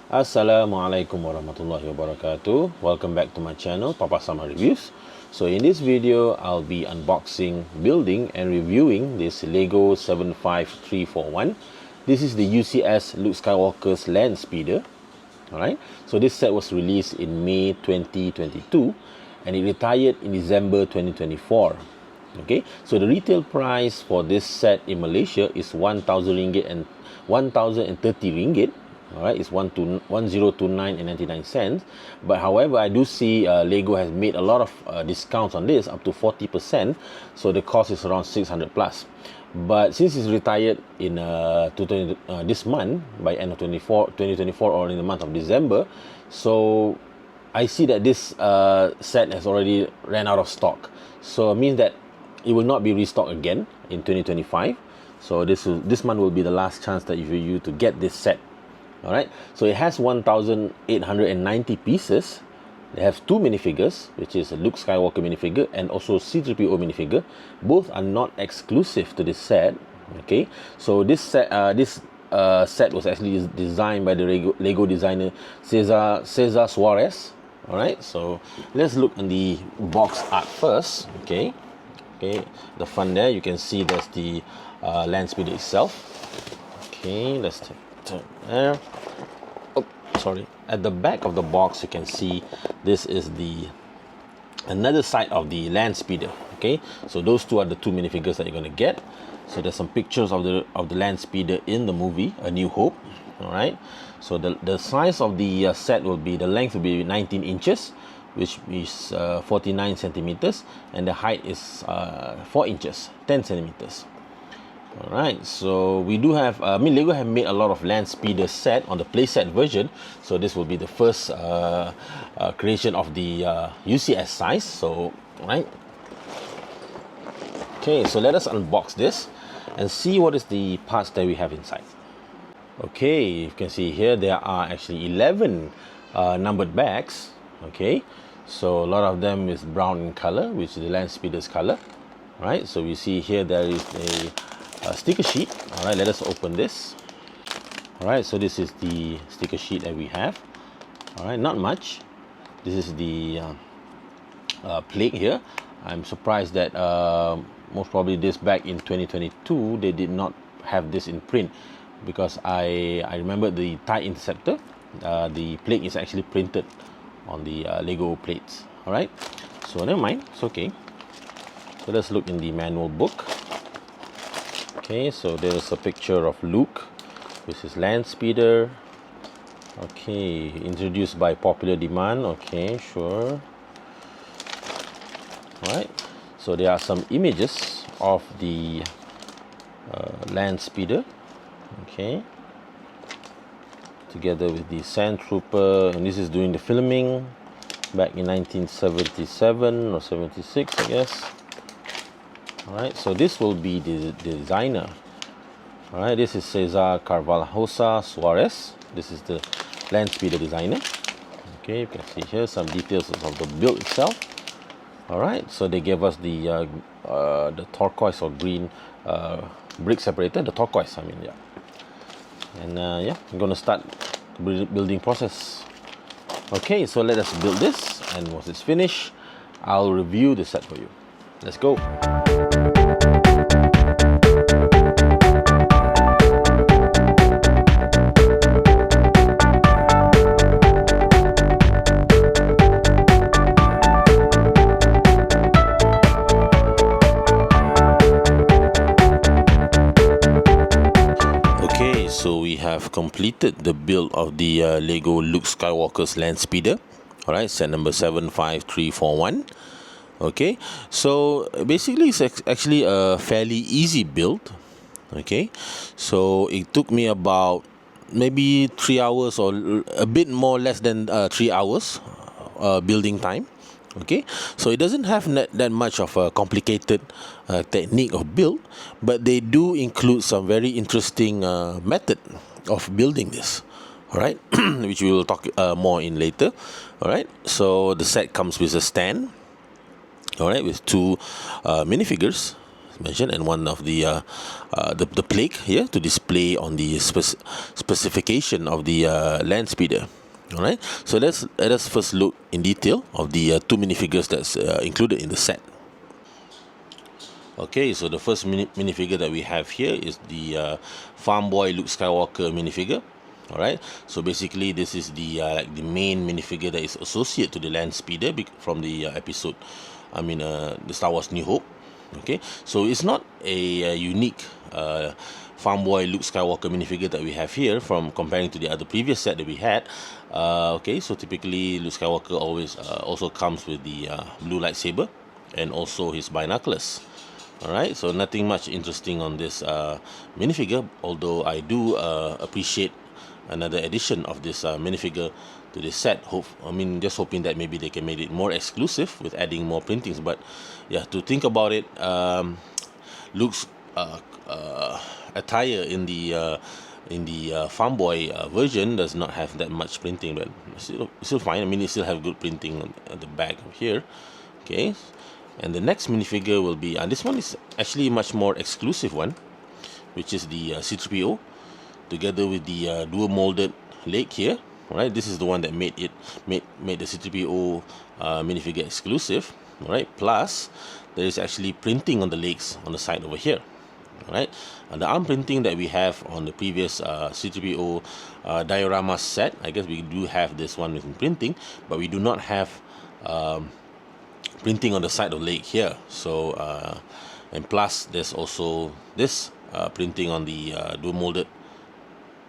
Assalamualaikum warahmatullahi wabarakatuh. Welcome back to my channel, Papa Sama Reviews. So in this video, I'll be unboxing, building and reviewing this Lego 75341. This is the UCS Luke Skywalker's Landspeeder. Alright, so this set was released in May 2022 and it retired in December 2024. Okay, so the retail price for this set in Malaysia is 1,000 ringgit and 1,030 ringgit. Alright, it's 1029 and 99 cents. But however, I do see Lego has made a lot of discounts on this, up to 40%. So the cost is around 600 plus. But since it's retired in this month, by end of 2024 or in the month of December, so I see that this set has already ran out of stock. So it means that it will not be restocked again in 2025. So this month will be the last chance that for you to get this set. Alright, so it has 1,890 pieces. They have two minifigures, which is a Luke Skywalker minifigure and also C-3PO minifigure. Both are not exclusive to this set. Okay, so this set was actually designed by the Lego designer Cesar Suarez. Alright, so let's look on the box art first. Okay, the front there you can see there's the Landspeeder itself. Okay, let's turn there. Oh, sorry. At the back of the box you can see this is the another side of the Landspeeder. Okay, so those two are the two minifigures that you're going to get. So there's some pictures of the Landspeeder in the movie A New Hope. All right, so the size of the set will be, the length will be 19 inches, which is 49 centimeters, and the height is 4 inches, 10 centimeters. Alright, so we do have, Lego have made a lot of Landspeeder set on the playset version. So this will be the first creation of the UCS size. So, right. Okay, so let us unbox this and see what is the parts that we have inside. Okay, you can see here there are actually 11 numbered bags. Okay, so a lot of them is brown in color, which is the Landspeeder's color. Right, so we see here there is a sticker sheet. All right, let us open this. All right, so this is the sticker sheet that we have. All right, not much. This is the plate here. I'm surprised that most probably this back in 2022 they did not have this in print, because I remember the TIE Interceptor, the plate is actually printed on the Lego plates. All right, so never mind, it's okay. So let's look in the manual book. Okay, so there's a picture of Luke. This is Landspeeder. Okay, introduced by popular demand. Okay, sure. Alright, so there are some images of the Landspeeder. Okay, together with the Sand Trooper, and this is during the filming back in 1977 or 76, I guess. Alright, so this will be the designer. Alright, this is Cesar Carvalhosa Suarez. This is the Landspeeder designer. Okay, you can see here some details of the build itself. Alright, so they gave us the turquoise or green brick separator, the turquoise, I mean, yeah. And yeah, I'm gonna start the building process. Okay, so let us build this, and once it's finished, I'll review the set for you. Let's go. So we have completed the build of the Lego Luke Skywalker's Landspeeder. Alright, set number 75341. Okay, so basically it's actually a fairly easy build. Okay, so it took me about maybe 3 hours or a bit more, less than 3 hours building time. Okay, so it doesn't have that much of a complicated technique of build, but they do include some very interesting method of building this. All right, which we will talk more in later. All right, so the set comes with a stand. All right, with two minifigures, mentioned, and one of the plaque here to display on the specification of the Landspeeder. All right, so let us first look in detail of the two minifigures that's included in the set. Okay, so the first minifigure that we have here is the Farm Boy Luke Skywalker minifigure. All right, so basically this is the like the main minifigure that is associated to the Landspeeder from the episode, the Star Wars New Hope. Okay, so it's not a unique Farm Boy Luke Skywalker minifigure that we have here from comparing to the other previous set that we had. Okay, so typically Luke Skywalker always also comes with the blue lightsaber and also his binoculars. Alright, so nothing much interesting on this minifigure, although I do appreciate another edition of this minifigure to this set. Just hoping that maybe they can make it more exclusive with adding more printings. But yeah, to think about it, Luke's attire in the Farm Boy version does not have that much printing, but still fine. It still have good printing on the back here. Okay. And the next minifigure will be, this one is actually a much more exclusive one, which is the C-3PO, together with the dual molded leg here. All right, this is the one that made the C-3PO minifigure exclusive. All right, plus there is actually printing on the legs on the side over here. All right, and the arm printing that we have on the previous C-3PO diorama set, I guess we do have this one with printing, but we do not have printing on the side of the leg here. So and plus there's also this printing on the dual molded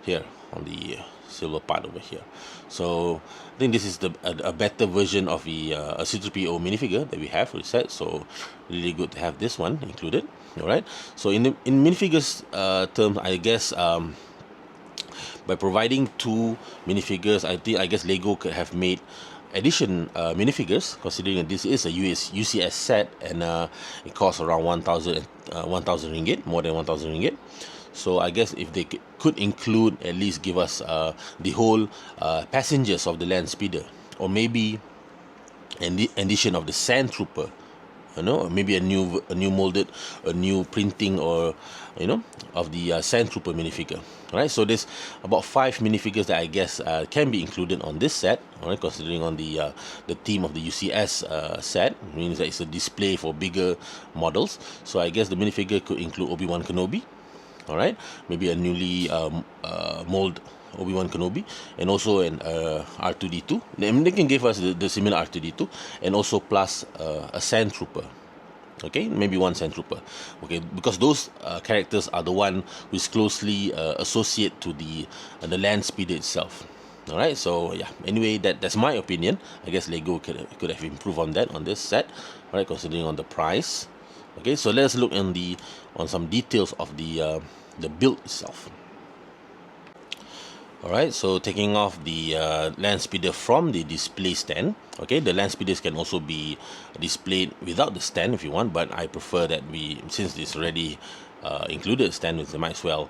here on the silver part over here. So I think this is a better version of the C-3PO minifigure that we have for the set. So really good to have this one included. All right, so in minifigures terms, I guess by providing two minifigures, I guess Lego could have made addition minifigures, considering that this is a UCS set, and it costs around 1,000 ringgit, more than 1,000 ringgit. So I guess if they could include, at least give us the whole passengers of the Landspeeder, or maybe an addition of the Sand Trooper, or maybe a new molded, a new printing, or of the Sand Trooper minifigure. All right, so there's about 5 minifigures that I guess can be included on this set. All right, considering on the theme of the UCS set, means that it's a display for bigger models. So I guess the minifigure could include Obi-Wan Kenobi. All right, maybe a newly molded Obi-Wan Kenobi, and also an R2D2. They can give us the similar R2D2, and also plus a Sand Trooper. Okay, maybe one Sand Trooper. Okay, because those characters are the one who is closely associated to the Landspeeder itself. All right, so yeah. Anyway, that's my opinion. I guess Lego could have improved on that on this set. All right, considering on the price. Okay, so let's look on some details of the build itself. Alright, so taking off the Landspeeder from the display stand. Okay, the Landspeeders can also be displayed without the stand if you want, but I prefer that since it's already included stand, we might as well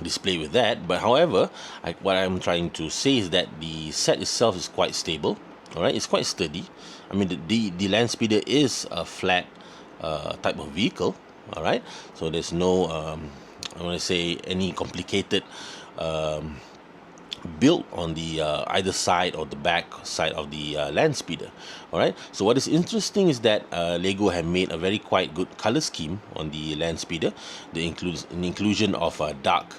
display with that. But however, what I'm trying to say is that the set itself is quite stable. Alright, it's quite sturdy. The Landspeeder is a flat type of vehicle. Alright, so there's no I want to say any complicated built on the either side or the back side of the Landspeeder. Alright, so what is interesting is that Lego have made a very quite good color scheme on the Landspeeder. They includes an inclusion of dark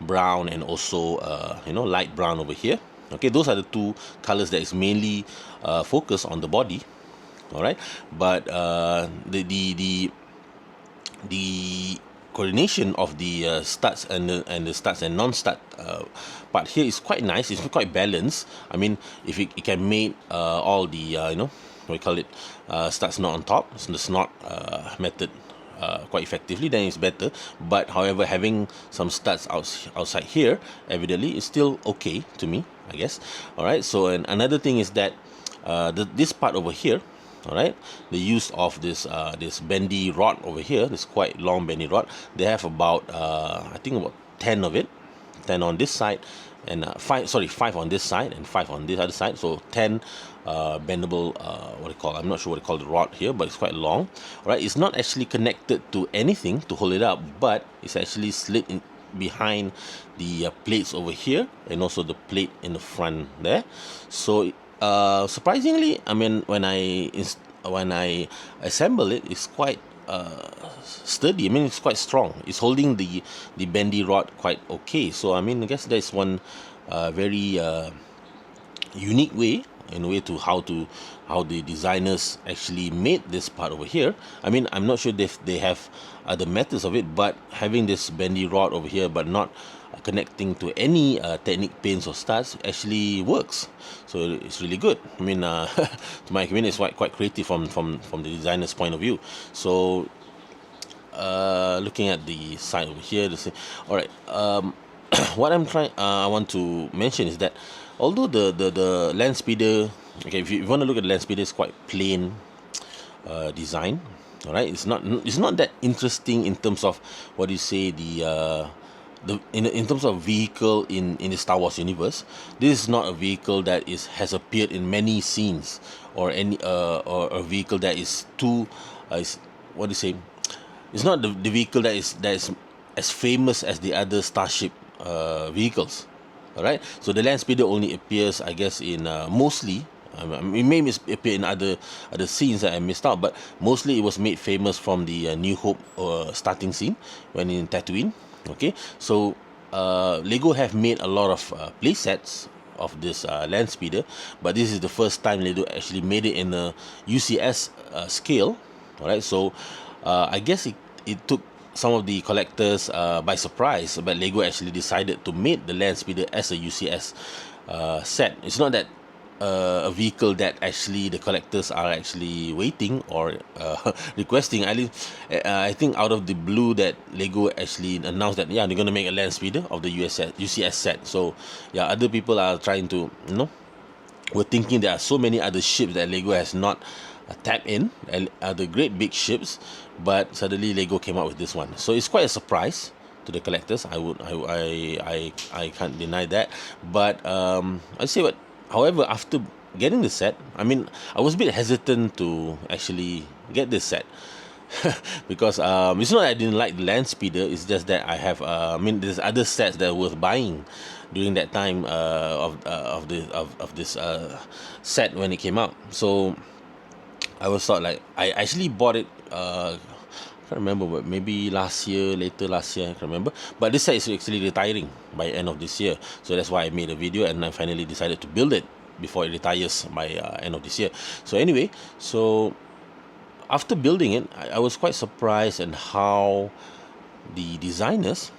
brown and also light brown over here. Okay, those are the two colors that is mainly focused on the body. Alright, but the coordination of the studs and the studs and non-stud part here is quite nice. It's quite balanced. If it can make all the what we call it, studs not on top, so the snot method quite effectively, then it's better. But however, having some studs outside here evidently is still okay to me, I guess. All right, so another thing is that this part over here, all right, the use of this bendy rod over here, this quite long bendy rod, they have about I think about 10 of it, 10 on this side, and 5 on this side and 5 on this other side, so 10 bendable, what do you call, I'm not sure what they call the rod here, but it's quite long. All right, it's not actually connected to anything to hold it up, but it's actually slid in behind the plates over here, and also the plate in the front there. So surprisingly, I mean, when I assemble it, it's quite sturdy. I mean, it's quite strong. It's holding the bendy rod quite okay. So I mean, I guess that's one very unique way, in a way, to how the designers actually made this part over here. I mean, I'm not sure if they have other methods of it, but having this bendy rod over here but not connecting to any technique pins or studs actually works. So it's really good. I mean, to my opinion, it's quite creative from the designer's point of view. So looking at the side over here, all right, what I want to mention is that although the Landspeeder, okay, if you want to look at the Landspeeder, it's quite plain design. All right, it's not that interesting in terms of, what do you say, in terms of vehicle in the Star Wars universe. This is not a vehicle that has appeared in many scenes, or or a vehicle that is too what do you say, it's not the vehicle that is as famous as the other Starship vehicles. All right, so the Landspeeder only appears, I guess, in mostly, it may appear in other scenes that I missed out, but mostly it was made famous from the New Hope starting scene when in Tatooine. Okay, so Lego have made a lot of play sets of this Landspeeder, but this is the first time Lego actually made it in a UCS scale. All right, so I guess it took some of the collectors by surprise, but Lego actually decided to make the Landspeeder as a UCS set. It's not that a vehicle that actually the collectors are actually waiting or requesting. I think out of the blue that Lego actually announced that, yeah, they're going to make a Landspeeder of the UCS set. So yeah, other people are trying to, we're thinking there are so many other ships that Lego has not tapped in, and the great big ships, but suddenly Lego came out with this one. So it's quite a surprise to the collectors. I can't deny that. But I say what. However, after getting the set, I mean, I was a bit hesitant to actually get this set because it's not that I didn't like the Landspeeder. It's just that I have, I mean, there's other sets that are worth buying during that time of this set when it came out. So I was thought, like, I actually bought it. I can't remember, but maybe later last year, I can't remember. But this set is actually retiring by end of this year, so that's why I made a video, and I finally decided to build it before it retires by end of this year. So anyway, so after building it, I was quite surprised at how the designers,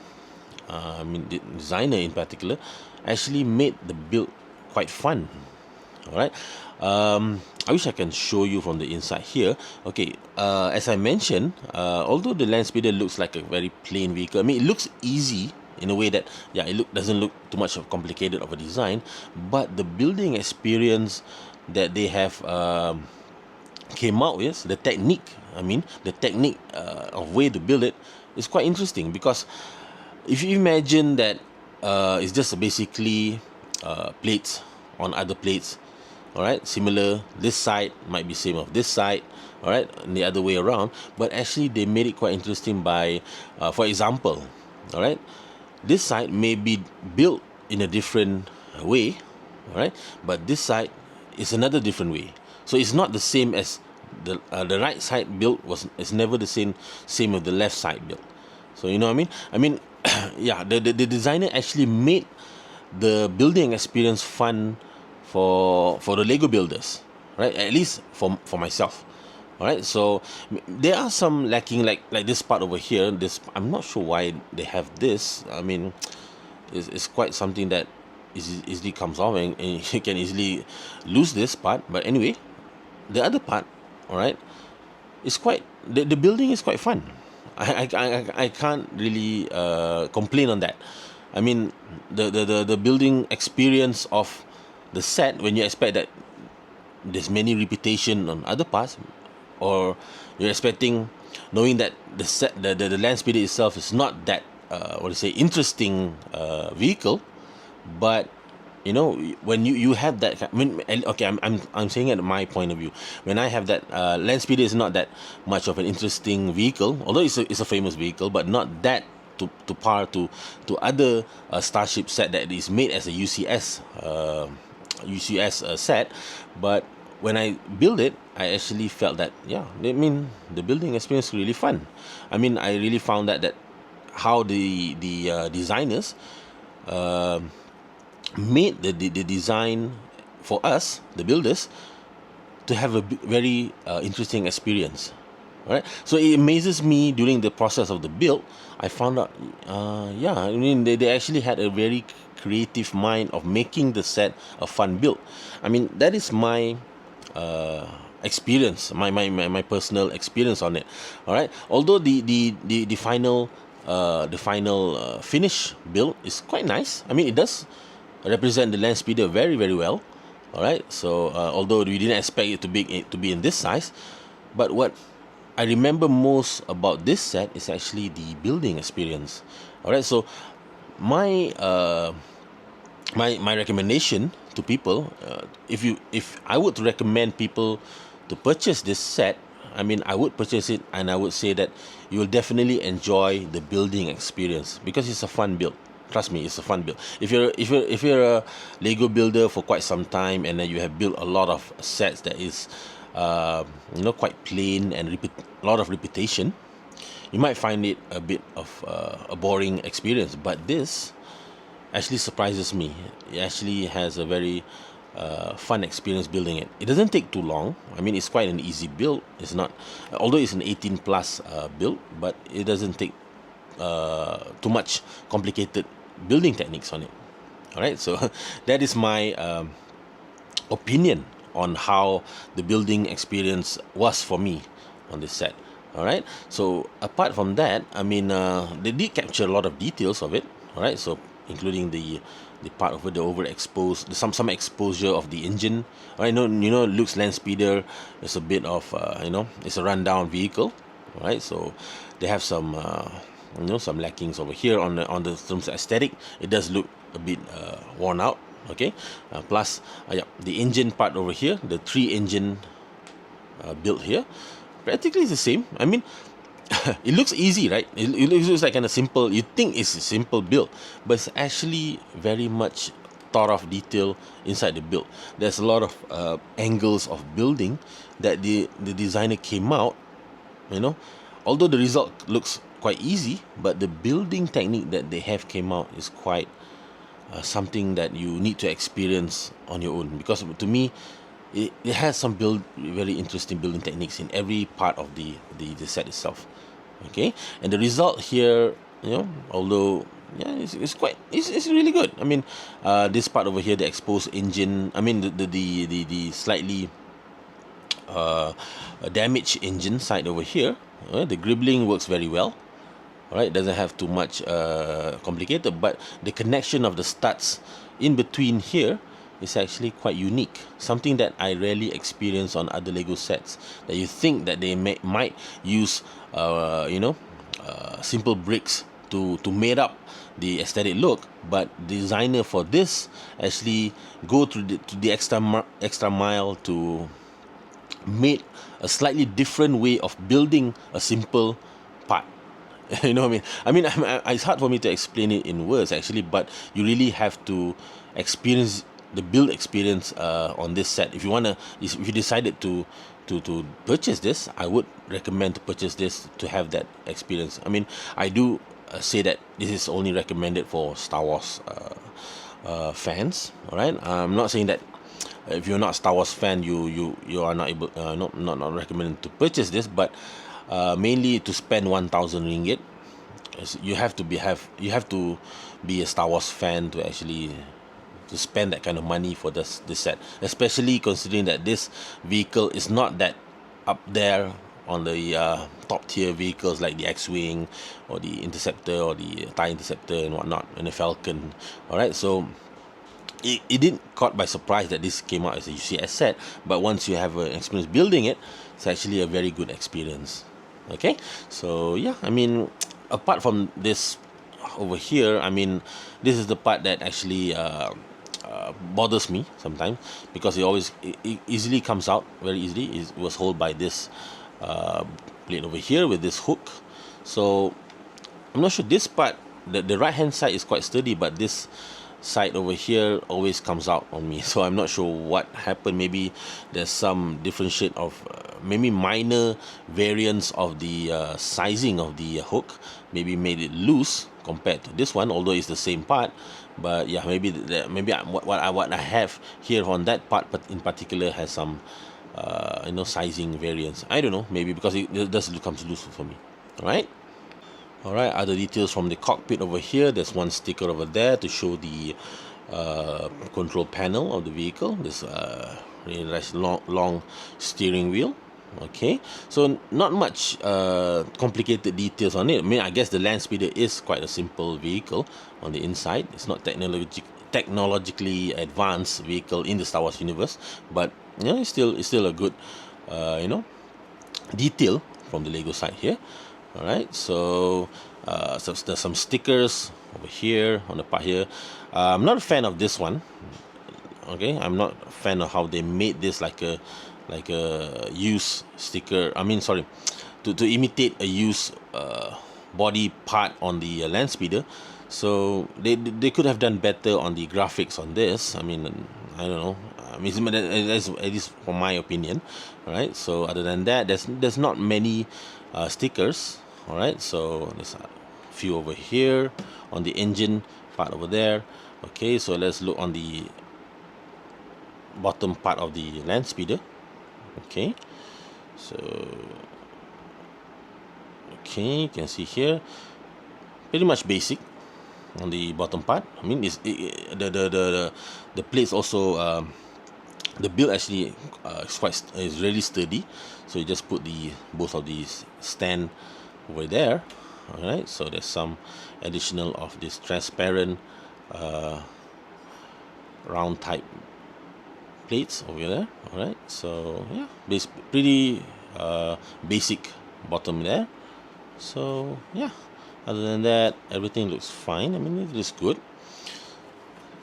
I mean the designer in particular, actually made the build quite fun. All right, I wish I can show you from the inside here. Okay, as I mentioned, although the Landspeeder looks like a very plain vehicle, I mean, it looks easy in a way that, yeah, doesn't look too much of complicated of a design, but the building experience that they have came out with, the technique, of way to build it is quite interesting. Because if you imagine that it's just basically plates on other plates, all right, similar, this side might be same of this side, all right, and the other way around, but actually they made it quite interesting by for example, all right, this side may be built in a different way, all right, but this side is another different way. So it's not the same as the right side build is never the same with the left side build. So you know what I mean, yeah, the designer actually made the building experience fun for the Lego builders, right? At least for myself. All right, so there are some lacking, like this part over here. This, I'm not sure why they have this. I mean, it's quite something that easily comes off, and you can easily lose this part. But anyway, the other part, all right, is quite, the building is quite fun. I can't really complain on that. I mean, the building experience of the set, when you expect that there's many repetition on other parts, or you're expecting, knowing that the set, the Landspeeder itself is not that interesting vehicle, but you know, when you have that, I mean, okay, I'm saying it my point of view. When I have that, Landspeeder is not that much of an interesting vehicle, although it's a famous vehicle, but not that to par to other Starship set that is made as a UCS set. But when I build it, I actually felt that, yeah, I mean, the building experience is really fun. I mean, I really found that how the designers made the design for us, the builders, to have a very interesting experience. All right, so it amazes me during the process of the build. I found out, yeah, I mean, they actually had a very creative mind of making the set a fun build. I mean, that is my experience, my personal experience on it. All right, although the final finish build is quite nice. I mean, it does represent the Landspeeder very, very well. All right, so although we didn't expect it to be in this size, but what I remember most about this set is actually the building experience. All right, so my my recommendation to people, if I would recommend people to purchase this set, I mean, I would purchase it, and I would say that you will definitely enjoy the building experience because it's a fun build. Trust me, it's a fun build. If you're a Lego builder for quite some time, and then you have built a lot of sets that is quite plain and a lot of repetition, you might find it a bit of a boring experience. But this actually surprises me. It actually has a very fun experience building it. It doesn't take too long. I mean, it's quite an easy build. It's not, although it's an 18 plus build, but it doesn't take too much complicated building techniques on it. All right, so that is my opinion on how the building experience was for me on this set. All right, so apart from that, I mean, they did capture a lot of details of it. All right, so including the part of the overexposed, some exposure of the engine. All right, Luke's Landspeeder is a bit of it's a rundown vehicle. All right, so they have some some lackings over here on the terms of aesthetic. It does look a bit worn out. Okay, plus yeah, the engine part over here, the 3 engine built here, practically is the same. I mean, it looks easy, right? It looks like kind of simple. You think it's a simple build, but it's actually very much thought of detail inside the build. There's a lot of angles of building that the designer came out, although the result looks quite easy, but the building technique that they have came out is quite something that you need to experience on your own, because to me it has some very interesting building techniques in every part of the set itself. Okay, and the result here, although yeah, it's really good. I mean, this part over here, the exposed engine, I mean the slightly damaged engine side over here, the gribbling works very well. All right, it doesn't have too much complicated, but the connection of the studs in between here is actually quite unique. Something that I rarely experience on other Lego sets. That you think that they might use, simple bricks to made up the aesthetic look, but the designer for this actually go to the extra mile to make a slightly different way of building a simple part. You know what I mean? It's hard for me to explain it in words actually, but you really have to experience the build experience on this set. If you decided to purchase this, I would recommend to purchase this to have that experience. I mean, I do say that this is only recommended for Star Wars fans. All right, I'm not saying that if you're not a Star Wars fan, you are not able, not recommended to purchase this, but mainly to spend 1,000 ringgit. You have to be a Star Wars fan to actually to spend that kind of money for this set, especially considering that this vehicle is not that up there on the top tier vehicles like the X-Wing or the Interceptor or the TIE Interceptor and whatnot, and the Falcon. All right, so it didn't caught by surprise that this came out as a UCS set, but once you have an experience building it, it's actually a very good experience. Okay, so yeah, I mean, apart from this over here, I mean, this is the part that actually bothers me sometimes, because it easily comes out very easily. It was held by this plate over here with this hook. So I'm not sure this part, the right hand side is quite sturdy, but this side over here always comes out on me. So I'm not sure what happened. Maybe there's some differentiate of maybe minor variance of the sizing of the hook, maybe made it loose compared to this one, although it's the same part. But yeah, maybe what I have here on that part, but in particular, has some sizing variance. I don't know, maybe because it does comes loose for me. All right. Alright, other details from the cockpit over here. There's one sticker over there to show the control panel of the vehicle. This really nice long steering wheel. Okay, so not much complicated details on it. I mean, I guess the Landspeeder is quite a simple vehicle on the inside. It's not technologically advanced vehicle in the Star Wars universe, but it's still a good detail from the Lego side here. All right, so there's some stickers over here on the part here. I'm not a fan of this one. Okay, I'm not a fan of how they made this like a used sticker. I mean, sorry, to imitate a used body part on the Landspeeder. So they could have done better on the graphics on this. I mean, I don't know. I mean, that's at least from my opinion. All right. So other than that, there's not many stickers. All right. So there's a few over here on the engine part over there. Okay. So let's look on the bottom part of the Landspeeder. Okay. So okay, you can see here, pretty much basic on the bottom part. I mean, the plates also, the build actually is really sturdy. So you just put both of these stand over there. All right. So there's some additional of this transparent round type plates over there. All right. So yeah, pretty basic bottom there. So yeah, other than that, everything looks fine. I mean, it looks good.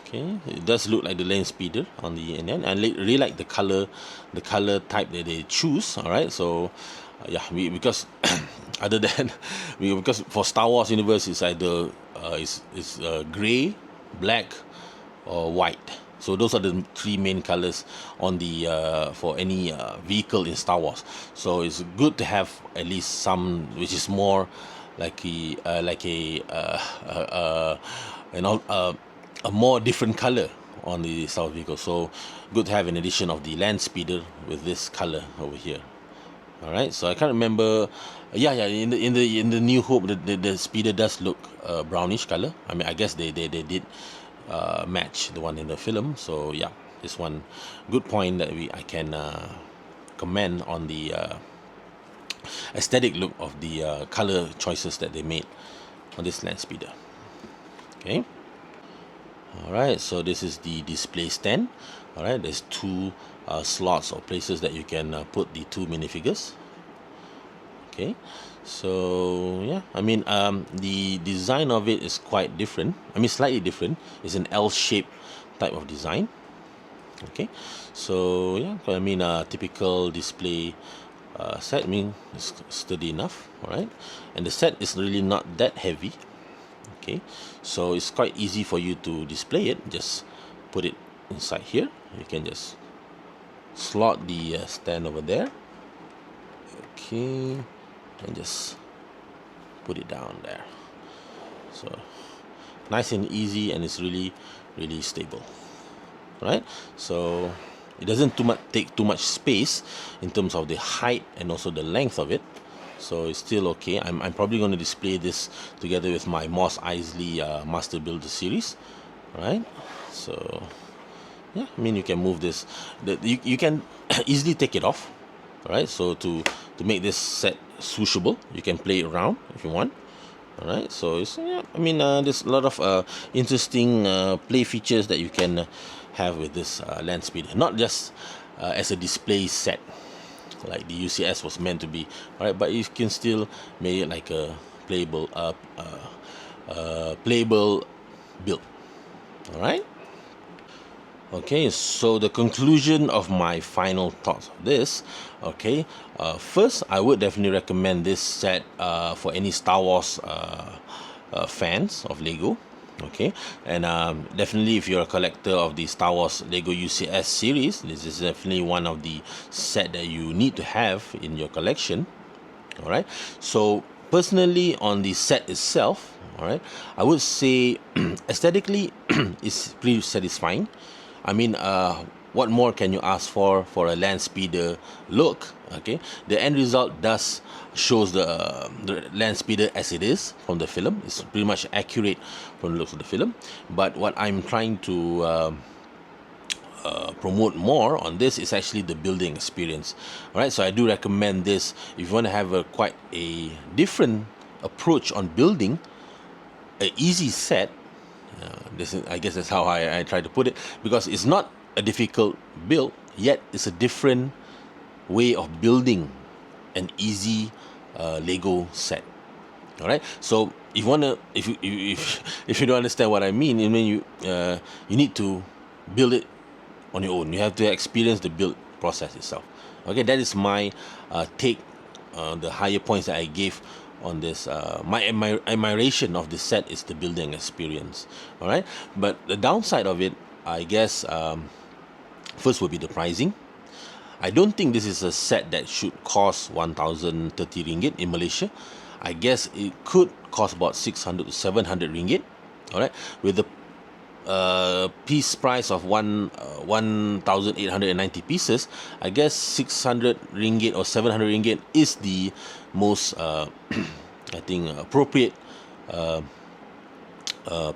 Okay, it does look like the Landspeeder on the end, and I really like the color type that they choose. All right, so yeah, because other than because for Star Wars universe, it's either gray, black, or white. So those are the three main colors on the for any vehicle in Star Wars. So it's good to have at least some which is more like a more different color on the Star Wars vehicle. So good to have an addition of the Landspeeder with this color over here. All right. So I can't remember. Yeah. In the New Hope, the speeder does look brownish color. I mean, I guess they did match the one in the film. So yeah, this one good point that I can comment on the aesthetic look of the color choices that they made on this Landspeeder. Okay. All right, so this is the display stand. All right, there's two slots or places that you can put the two minifigures. Okay, so yeah, I mean, the design of it is quite different. I mean, slightly different. It's an L-shaped type of design. Okay, so yeah, I mean, typical display set. I mean, it's sturdy enough. All right, and the set is really not that heavy. Okay, so it's quite easy for you to display it. Just put it inside here. You can just slot the stand over there. Okay, and just put it down there. So nice and easy, and it's really stable. Right? So it doesn't take too much space in terms of the height and also the length of it. So it's still okay. I'm probably going to display this together with my Mos Eisley Master Builder series, right? So yeah, I mean, you can move this. You can easily take it off, right? So to make this set swooshable, you can play it around if you want. All right. So it's, yeah, I mean, there's a lot of interesting play features that you can have with this Landspeeder, not just as a display set like the UCS was meant to be, right? But you can still make it like a playable build. All right. Okay, so the conclusion of my final thoughts of this, okay, first I would definitely recommend this set for any Star Wars fans of Lego. Okay, and definitely if you're a collector of the Star Wars Lego UCS series, this is definitely one of the set that you need to have in your collection. All right, so personally on the set itself, all right, I would say aesthetically it's pretty satisfying. I mean, what more can you ask for a Landspeeder look? Okay, the end result does shows the Landspeeder as it is from the film. It's pretty much accurate from the looks of the film. But what I'm trying to promote more on this is actually the building experience. All right, so I do recommend this if you want to have a quite a different approach on building a easy set. This is, I guess that's how I try to put it, because it's not a difficult build, yet it's a different way of building an easy Lego set. All right, so if you wanna, if you don't understand what I mean, you need to build it on your own. You have to experience the build process itself. Okay, that is my take, the higher points that I gave on this. My admiration of the set is the building experience. All right, but the downside of it, I guess, first would be the pricing. I don't think this is a set that should cost 1,030 ringgit in Malaysia. I guess it could cost about 600 to 700 ringgit. All right, with the piece price of 1,890 pieces, I guess 600 ringgit or 700 ringgit is the most I think appropriate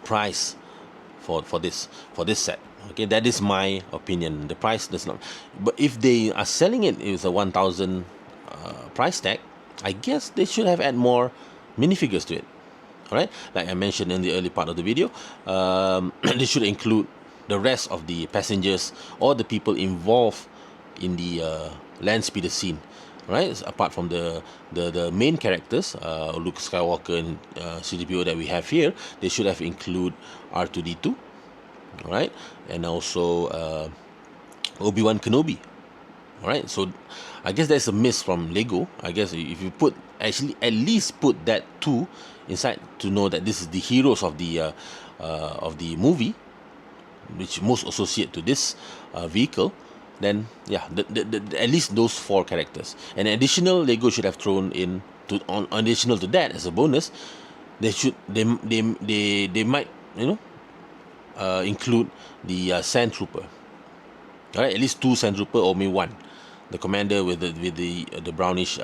price for this set. Okay, that is my opinion. The price does not, but if they are selling it with a 1,000 price tag, I guess they should have add more minifigures to it. All right, like I mentioned in the early part of the video, they should include the rest of the passengers or the people involved in the Landspeeder scene. Right, apart from the main characters, Luke Skywalker and C-3PO that we have here, they should have include R2-D2. All right, and also Obi-Wan Kenobi. All right, so I guess that's a miss from Lego. I guess if you put, actually at least put that two inside to know that this is the heroes of the movie, which most associate to this vehicle, then yeah, at least those four characters. And additional Lego should have thrown in to, on additional to that as a bonus. They might, you know, include the Sand Trooper. All right, at least two Sand Trooper or maybe one. The commander with the brownish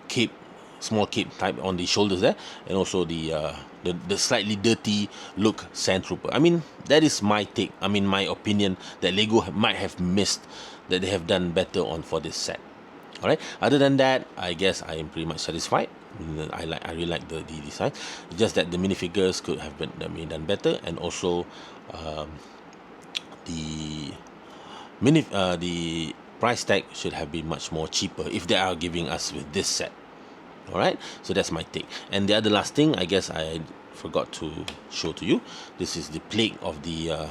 cape, small cape type on the shoulders there, and also the slightly dirty look Sand Trooper. I mean, that is my take. I mean, my opinion that Lego might have missed, that they have done better on for this set. All right. Other than that, I guess I am pretty much satisfied. I really like the design. It's just that the minifigures could have been done better, and also the price tag should have been much more cheaper if they are giving us with this set. All right, so that's my take. And the other last thing, I guess I forgot to show to you, this is the plaque of the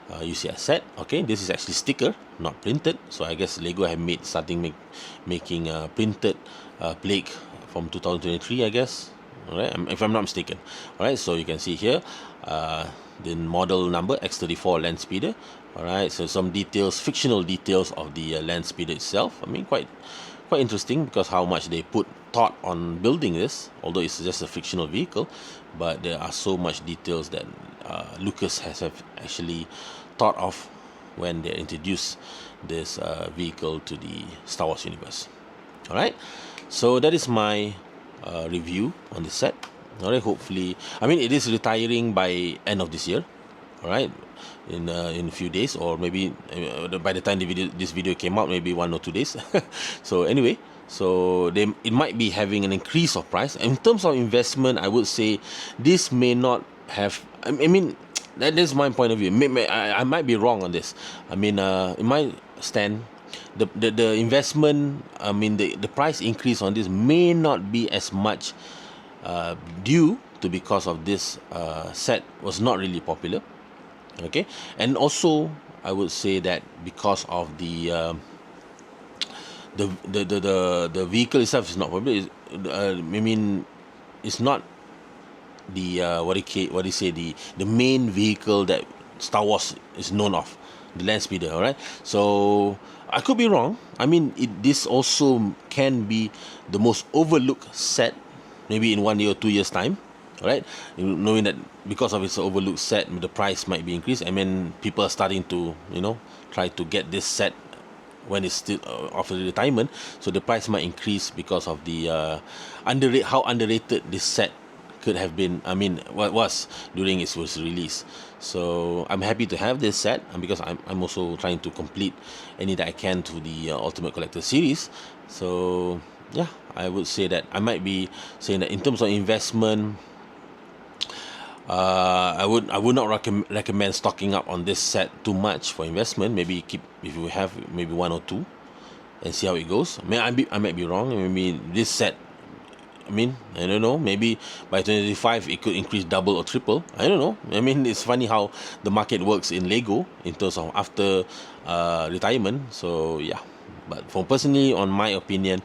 UCS set. Okay, this is actually sticker, not printed. So I guess Lego have making printed plaque from 2023, I guess. All right, if I'm not mistaken. All right, so you can see here the model number X34 Landspeeder. All right, so some details, fictional details of the Landspeeder itself. I mean, quite interesting, because how much they put thought on building this, although it's just a fictional vehicle, but there are so much details that Lucas has actually thought of when they introduced this vehicle to the Star Wars universe. All right, so that is my review on the set. All right, hopefully, I mean, it is retiring by end of this year. All right, in a few days, or maybe by the time this video came out, maybe 1 or 2 days. So anyway, so it might be having an increase of price. In terms of investment, I would say this may not have, I mean, that is my point of view. I might be wrong on this. I mean, in my stand, the investment, I mean, the price increase on this may not be as much due to, because of this set was not really popular. Okay, and also I would say that because of the vehicle itself is not probably I mean it's not the what do you say, the main vehicle that Star Wars is known of, the Landspeeder. All right, so I could be wrong. I mean, this also can be the most overlooked set, maybe in 1 year or 2 years time. All right, knowing that because of its overlooked set, the price might be increased. I mean, people are starting to try to get this set when it's still after retirement, so the price might increase because of the how underrated this set could have been. I mean, what was during its was release. So I'm happy to have this set, and because I'm also trying to complete any that I can to the Ultimate Collector series. So yeah, I would say that I might be saying that in terms of investment, I would not recommend stocking up on this set too much for investment. Maybe keep, if you have maybe one or two, and see how it goes. I might be wrong. Maybe this set, I mean, I don't know. Maybe by 2025 it could increase double or triple. I don't know. I mean, it's funny how the market works in Lego in terms of after retirement. So yeah, but for personally, on my opinion,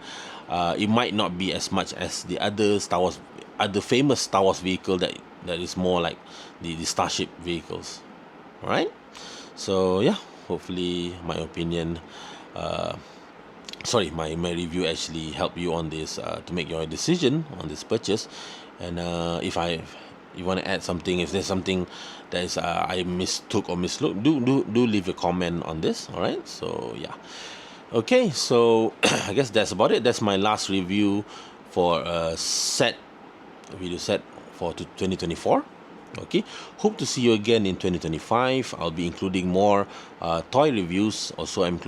it might not be as much as the other famous Star Wars vehicle that is more like the Starship vehicles. All right. So yeah, hopefully my opinion. My review actually help you on this to make your decision on this purchase. And if you want to add something, if there's something that is I mistook or mislooked, do leave a comment on this. All right, so yeah, okay, so I guess that's about it. That's my last review for a video set for 2024. Okay, hope to see you again in 2025. I'll be including more toy reviews. Also, I'm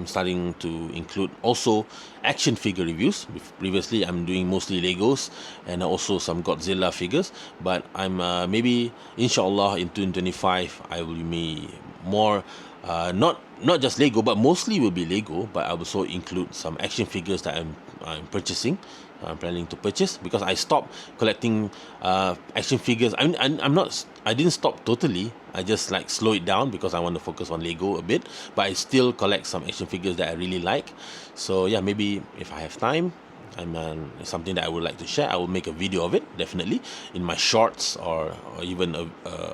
starting to include also action figure reviews. Previously I'm doing mostly Legos and also some Godzilla figures, but I'm maybe inshallah in 2025 I will be more not just Lego, but mostly will be Lego, but I will also include some action figures that I'm purchasing. I'm planning to purchase, because I stopped collecting action figures. I didn't stop totally. I just like slow it down because I want to focus on Lego a bit. But I still collect some action figures that I really like. So yeah, maybe if I have time, something that I would like to share, I will make a video of it, definitely in my shorts, or even a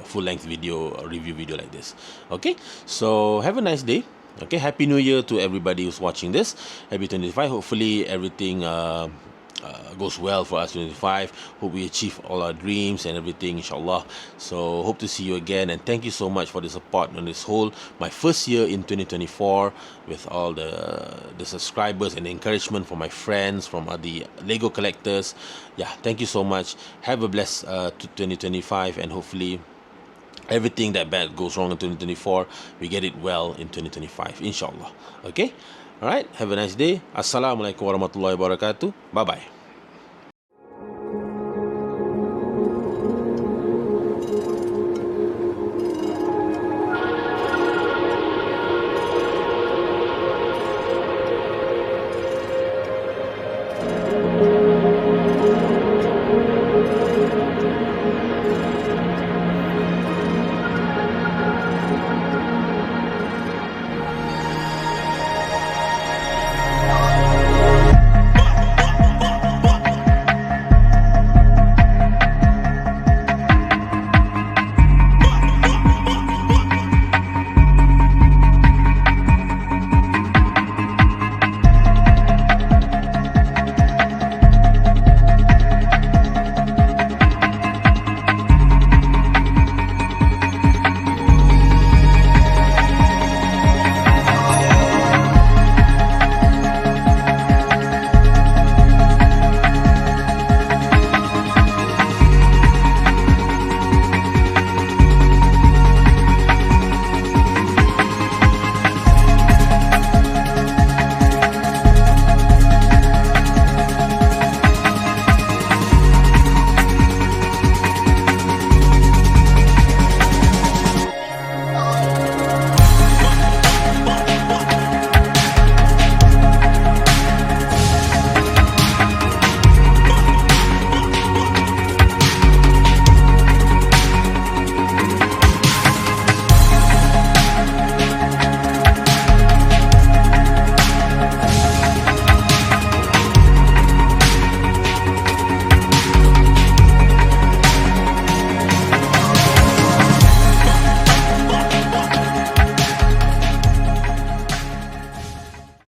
full-length video, a review video like this. Okay, so have a nice day. Okay, Happy New Year to everybody who's watching this. Happy 25. Hopefully everything goes well for us 25. Hope we achieve all our dreams and everything, inshallah. So hope to see you again, and thank you so much for the support on this whole my first year in 2024, with all the subscribers and the encouragement from my friends, from the Lego collectors. Yeah, thank you so much. Have a blessed 2025, and hopefully everything that bad goes wrong in 2024, we get it well in 2025, inshallah. Okay, all right, have a nice day. Assalamualaikum warahmatullahi wabarakatuh. Bye bye.